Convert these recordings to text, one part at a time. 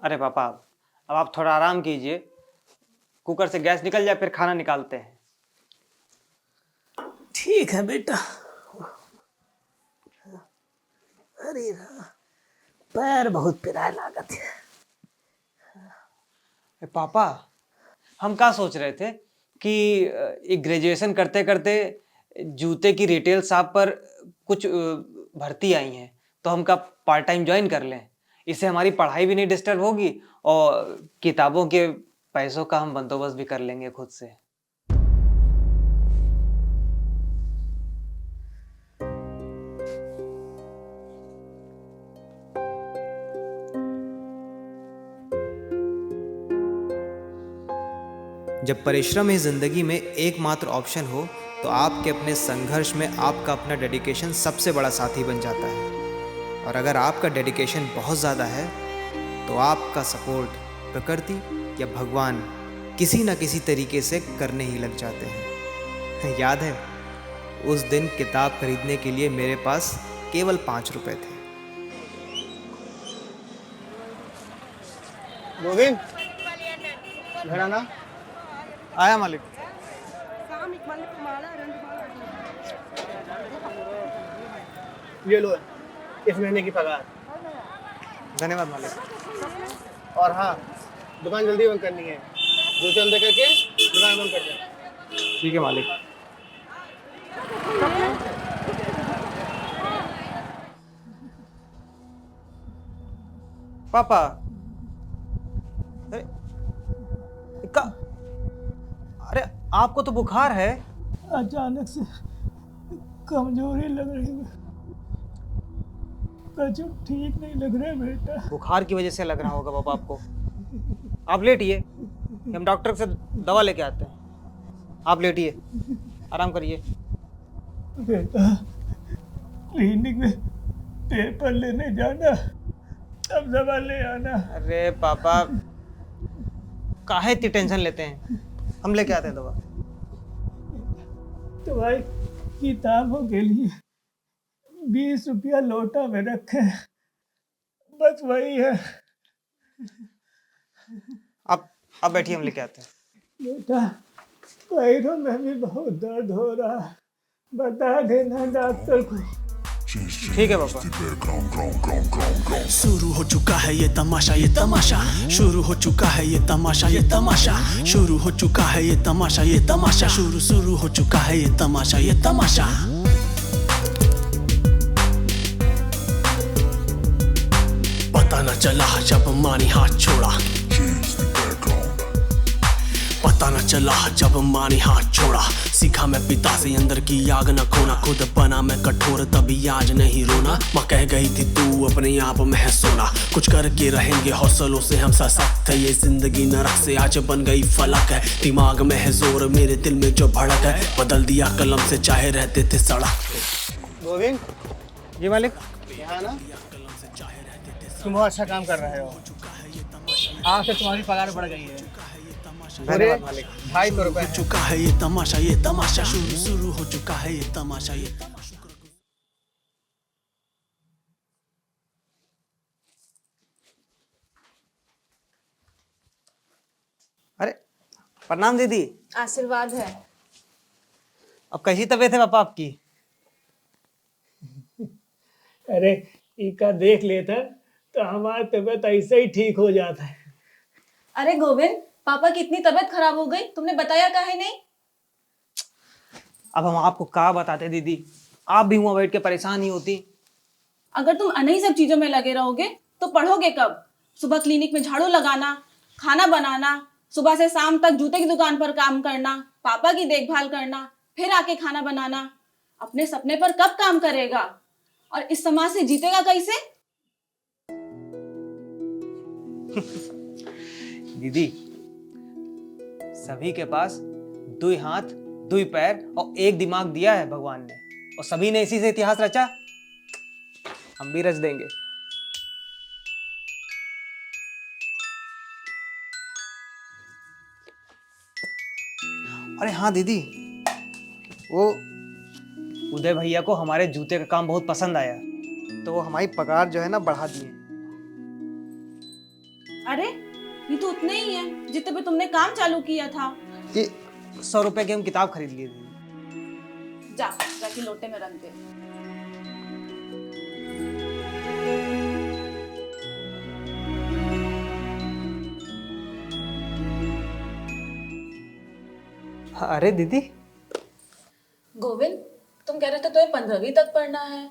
अरे पापा, अब आप थोड़ा आराम कीजिए। कुकर से गैस निकल जाए फिर खाना निकालते हैं। ठीक है बेटा। अरे पैर बहुत पिराए लागत है। पापा, हम क्या सोच रहे थे कि एक ग्रेजुएशन करते करते जूते की रिटेल शॉप पर कुछ भर्ती आई हैं, तो हम का पार्ट टाइम ज्वाइन कर लें। इससे हमारी पढ़ाई भी नहीं डिस्टर्ब होगी और किताबों के पैसों का हम बंदोबस्त भी कर लेंगे खुद से। जब परिश्रम ही जिंदगी में एकमात्र ऑप्शन हो तो आपके अपने संघर्ष में आपका अपना डेडिकेशन सबसे बड़ा साथी बन जाता है। और अगर आपका डेडिकेशन बहुत ज़्यादा है तो आपका सपोर्ट प्रकृति या भगवान किसी न किसी तरीके से करने ही लग जाते हैं। याद है उस दिन किताब खरीदने के लिए मेरे पास केवल 5 रुपए थे। गोविंद, घर आना। आया मालिक। ये लो इस महीने की पगार। धन्यवाद मालिक। और हाँ, दुकान जल्दी बंद करनी है। जूते अंदर करके दुकान बंद कर दे। ठीक है मालिक। पापा, अरे अरे आपको तो बुखार है। अचानक से कमजोरी लग रही है। कुछ ठीक नहीं लग रहा है बेटा। बुखार की वजह से लग रहा होगा पापा आपको। आप लेटिए, हम डॉक्टर से दवा लेके आते हैं। आप लेटिए, आराम करिए। बेटा, क्लिनिक में पेपर लेने जाना, अब दवा ले आना। अरे पापा, काहे इतनी टेंशन लेते हैं, हम लेके आते हैं दवा। तुम्हारी किताबों के लिए 20 रुपया लोटा में रखे, बस वही है। आप बैठिए, हम लेके आते हैं। बेटा, पैरों में भी बहुत दर्द हो रहा है, बता देना डॉक्टर को। ठीक है पापा। शुरू हो चुका है ये तमाशा, ये तमाशा शुरू हो चुका है, ये तमाशा, ये तमाशा शुरू हो चुका है, ये तमाशा, ये तमाशा शुरू हो चुका है, ये तमाशा, ये तमाशा। पता न चला जब माँ ने हाथ छोड़ा, पता न चला जब माँ ने हाथ छोड़ा। सीखा मैं पिता से अंदर की आग न खोना, खुद बना मैं कठोर तभी आज नहीं रोना। माँ कह गई थी तू अपने आप में है सोना, कुछ करके रहेंगे हौसलों से हम सशक्त है। ये जिंदगी नरक से आज बन गई फलक है, दिमाग में है जोर मेरे दिल में जो भड़क है, बदल दिया कलम से चाहे रहते थे सड़क। गोविंद जी मालिक। यहाँ ना, तुम बहुत अच्छा काम कर रहे हो। आज से तुम्हारी पगार बढ़ गई है। धन्यवाद मालिक। 250 रुपए हो चुका है ये तमाशा, ये तमाशा शुरू हो चुका है, ये तमाशा, ये तमाशा। अरे प्रणाम दीदी। आशीर्वाद है। अब कैसी तबीयत है पापा आपकी? अरे इका देख लेता तो हमारी तबीयत ऐसे ही ठीक हो जाता है। अरे गोविंद, पापा की इतनी तबीयत खराब हो गई, तुमने बताया काहे नहीं? अब हम आपको क्या बताते दीदी, आप भी वहां बैठ के परेशान ही होती। अगर तुम अनही सब चीजों में लगे रहोगे तो पढ़ोगे कब? सुबह क्लिनिक में झाड़ू लगाना, खाना बनाना, सुबह से शाम तक जूते की दुकान पर काम करना, पापा की देखभाल करना, फिर आके खाना बनाना। अपने सपने पर कब काम करेगा? और इस समाज से जीतेगा कैसे? दीदी, सभी के पास 2 हाथ 2 पैर और 1 दिमाग दिया है भगवान ने, और सभी ने इसी से इतिहास रचा। हम भी रच देंगे। अरे हाँ दीदी, वो उदय भैया को हमारे जूते का काम बहुत पसंद आया, तो वो हमारी पगार जो है ना बढ़ा दिए। अरे ये तो उतने ही है जितने पे तुमने काम चालू किया था। ये 100 रुपए की हम किताब खरीद लिए थे। जाके लोटे में रख दे। अरे दीदी, गोविंद, तुम कह रहे थे तुम्हें 15वीं तक पढ़ना है,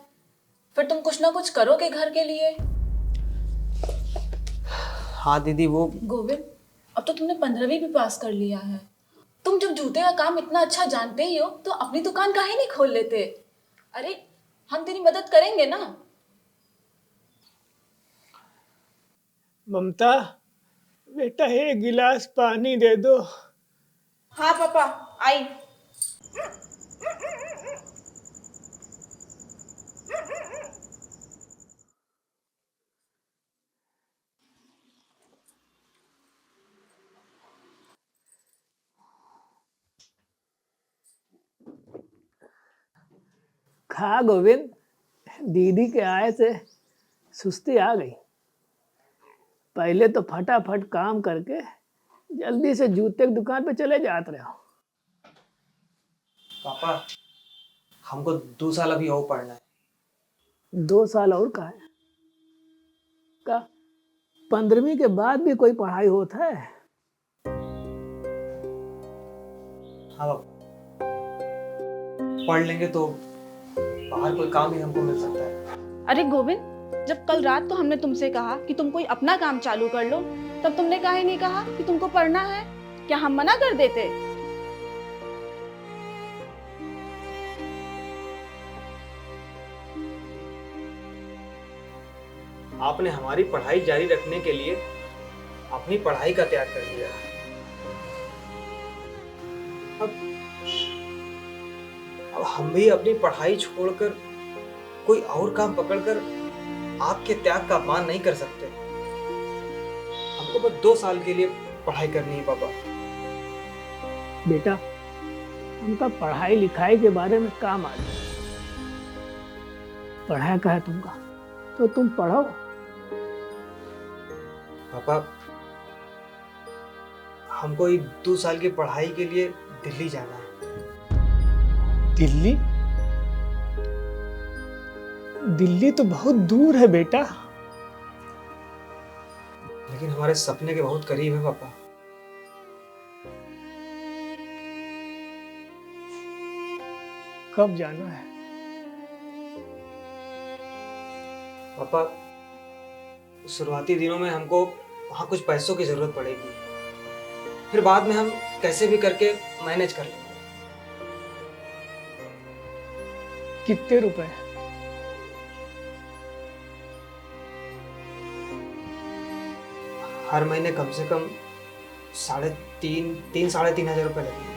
फिर तुम कुछ ना कुछ करोगे घर के लिए। हाँ दीदी वो गोविंद, अब तो तुमने 15वीं भी पास कर लिया है। तुम जब जूते का काम इतना अच्छा जानते ही हो तो अपनी दुकान काहे नहीं खोल लेते। अरे हम तेरी मदद करेंगे ना। ममता, बेटा एक गिलास पानी दे दो। हाँ पापा, आई। खा गोविंद, दीदी के आए से सुस्ती आ गई। पहले तो फटाफट काम करके जल्दी से जूते की दुकान पे चले जाते रहो। पापा, हमको 2 साल अभी और पढ़ना है। 2 साल और का है का? 15वीं के बाद भी कोई पढ़ाई होता है? हाँ पापा, पढ़ लेंगे तो बाहर कोई काम ही हमको मिल सकता है। अरे गोविंद, जब कल रात तो हमने तुमसे कहा कि तुम कोई अपना काम चालू कर लो, तब तुमने काहे नहीं कहा कि तुमको पढ़ना है? क्या हम मना कर देते? आपने हमारी पढ़ाई जारी रखने के लिए अपनी पढ़ाई का त्याग कर दिया। अब हम भी अपनी पढ़ाई छोड़कर कोई और काम पकड़कर आपके त्याग का अपमान नहीं कर सकते। हमको बस 2 साल के लिए पढ़ाई करनी है पापा। बेटा, हमका पढ़ाई लिखाई के बारे में काम आ गया। पढ़ाई का है तुमका तो तुम पढ़ो। पापा, हमको 2 साल की पढ़ाई के लिए दिल्ली जाना है। दिल्ली? दिल्ली तो बहुत दूर है बेटा। लेकिन हमारे सपने के बहुत करीब है पापा। कब जाना है? पापा, शुरुआती दिनों में हमको वहाँ कुछ पैसों की जरूरत पड़ेगी, फिर बाद में हम कैसे भी करके मैनेज कर लेंगे। कितने रुपए? हर महीने कम से कम 3,500 रुपए लगेंगे।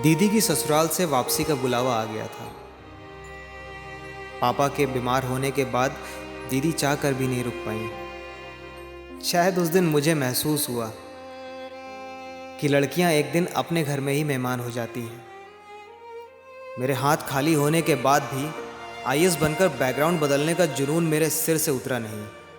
दीदी की ससुराल से वापसी का बुलावा आ गया था। पापा के बीमार होने के बाद दीदी चाह कर भी नहीं रुक पाई। शायद उस दिन मुझे महसूस हुआ कि लड़कियां एक दिन अपने घर में ही मेहमान हो जाती हैं। मेरे हाथ खाली होने के बाद भी आईएएस बनकर बैकग्राउंड बदलने का जुनून मेरे सिर से उतरा नहीं।